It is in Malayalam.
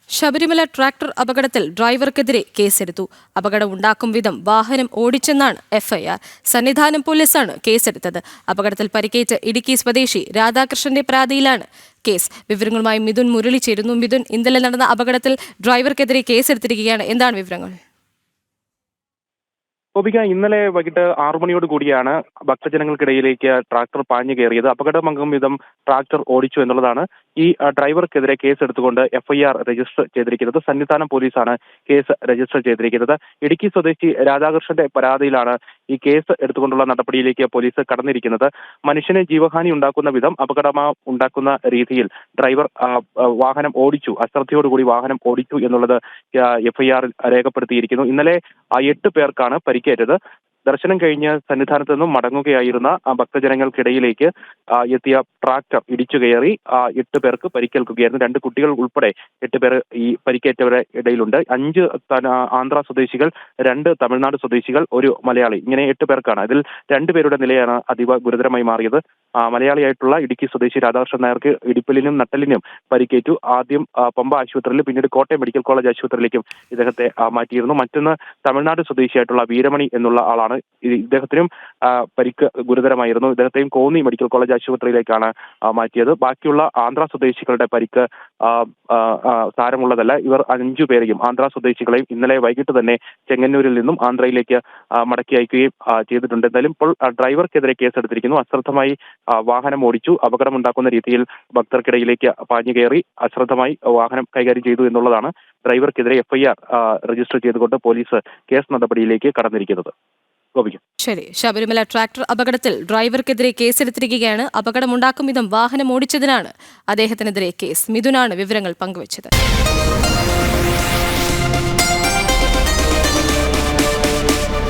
ശബരിമല ട്രാക്ടർ അപകടത്തിൽ ഡ്രൈവർക്കെതിരെ കേസെടുത്തു. അപകടമുണ്ടാക്കും വിധം വാഹനം ഓടിച്ചെന്നാണ് എഫ്ഐആർ. സന്നിധാനം പോലീസാണ് കേസെടുത്തത്. അപകടത്തിൽ പരിക്കേറ്റ് ഇടുക്കി സ്വദേശി രാധാകൃഷ്ണന്റെ പരാതിയിലാണ് കേസ്. വിവരങ്ങളുമായി മിഥുൻ മുരളി ചേരുന്നു. മിഥുൻ, ഇന്നലെ നടന്ന അപകടത്തിൽ ഡ്രൈവർക്കെതിരെ കേസെടുത്തിരിക്കുകയാണ്. എന്താണ് വിവരങ്ങൾ? ഗോപിക, ഇന്നലെ വൈകിട്ട് 6 മണിയോട് കൂടിയാണ് ഭക്തജനങ്ങൾക്കിടയിലേക്ക് ട്രാക്ടർ പാഞ്ഞു കയറിയത്. അപകടമംഗം വിധം ട്രാക്ടർ ഓടിച്ചു എന്നുള്ളതാണ് ഈ ഡ്രൈവർക്കെതിരെ കേസ് എടുത്തുകൊണ്ട് എഫ്ഐആർ രജിസ്റ്റർ ചെയ്തിരിക്കുന്നത്. സന്നിധാനം പോലീസാണ് കേസ് രജിസ്റ്റർ ചെയ്തിരിക്കുന്നത്. ഇടുക്കി സ്വദേശി രാധാകൃഷ്ണന്റെ പരാതിയിലാണ് ഈ കേസ് എടുത്തുകൊണ്ടുള്ള നടപടിയിലേക്ക് പോലീസ് കടന്നിരിക്കുന്നത്. മനുഷ്യന് ജീവഹാനി ഉണ്ടാക്കുന്ന വിധം ഉണ്ടാക്കുന്ന രീതിയിൽ ഡ്രൈവർ വാഹനം ഓടിച്ചു, അശ്രദ്ധയോടുകൂടി വാഹനം ഓടിച്ചു എന്നുള്ളത് എഫ്ഐആറിൽ രേഖപ്പെടുത്തിയിരിക്കുന്നു. ഇന്നലെ 8 പേർക്കാണ് പരിക്കേറ്റത്. ദർശനം കഴിഞ്ഞ് സന്നിധാനത്ത് നിന്നും മടങ്ങുകയായിരുന്ന ഭക്തജനങ്ങൾക്കിടയിലേക്ക് എത്തിയ ട്രാക്ടർ ഇടിച്ചു കയറി 8 പേർക്ക് പരിക്കേൽക്കുകയായിരുന്നു. 2 കുട്ടികൾ ഉൾപ്പെടെ 8 പേർ ഈ പരിക്കേറ്റവരുടെ ഇടയിലുണ്ട്. 5 ആന്ധ്ര സ്വദേശികൾ, 2 തമിഴ്നാട് സ്വദേശികൾ, 1 മലയാളി, ഇങ്ങനെ 8 പേർക്കാണ്. ഇതിൽ 2 പേരുടെ നിലയാണ് അതീവ ഗുരുതരമായി മാറിയത്. മലയാളിയായിട്ടുള്ള ഇടുക്കി സ്വദേശി രാധാകൃഷ്ണൻ നായർക്ക് ഇടുപ്പിലിനും നട്ടലിനും പരിക്കേറ്റു. ആദ്യം പമ്പ ആശുപത്രിയിൽ, പിന്നീട് കോട്ടയം മെഡിക്കൽ കോളേജ് ആശുപത്രിയിലേക്കും ഇദ്ദേഹത്തെ മാറ്റിയിരുന്നു. മറ്റൊന്ന് തമിഴ്നാട് സ്വദേശിയായിട്ടുള്ള വീരമണി എന്നുള്ള ആളാണ്. ഇദ്ദേഹത്തിനും പരിക്ക് ഗുരുതരമായിരുന്നു. ഇദ്ദേഹത്തെയും കോന്നി മെഡിക്കൽ കോളേജ് ആശുപത്രിയിലേക്കാണ് മാറ്റിയത്. ബാക്കിയുള്ള ആന്ധ്ര സ്വദേശികളുടെ പരിക്ക് സാരമുള്ളതല്ല. ഇവർ 5 പേരെയും, ആന്ധ്ര സ്വദേശികളെയും ഇന്നലെ വൈകിട്ട് തന്നെ ചെങ്ങന്നൂരിൽ നിന്നും ആന്ധ്രയിലേക്ക് മടക്കി അയക്കുകയും ചെയ്തിട്ടുണ്ട്. എന്തായാലും ഇപ്പോൾ ഡ്രൈവർക്കെതിരെ കേസെടുത്തിരിക്കുന്നു. അശ്രദ്ധമായി വാഹനം ഓടിച്ചു, അപകടമുണ്ടാക്കുന്ന രീതിയിൽ ഭക്തർക്കിടയിലേക്ക് പാഞ്ഞു കയറി അശ്രദ്ധമായി വാഹനം കൈകാര്യം ചെയ്തു എന്നുള്ളതാണ് ഡ്രൈവർക്കെതിരെ എഫ്ഐആർ രജിസ്റ്റർ ചെയ്തുകൊണ്ട് പോലീസ് കേസ് നടപടിയിലേക്ക് കടന്നിരിക്കുന്നത്. ശരി, ശബരിമല ട്രാക്ടർ അപകടത്തിൽ ഡ്രൈവർക്കെതിരെ കേസെടുത്തിരിക്കുകയാണ്. അപകടമുണ്ടാക്കും വിധം വാഹനം ഓടിച്ചതിനാണ് അദ്ദേഹത്തിനെതിരെ കേസ്. മിഥുനാണ് വിവരങ്ങൾ പങ്കുവച്ചത്.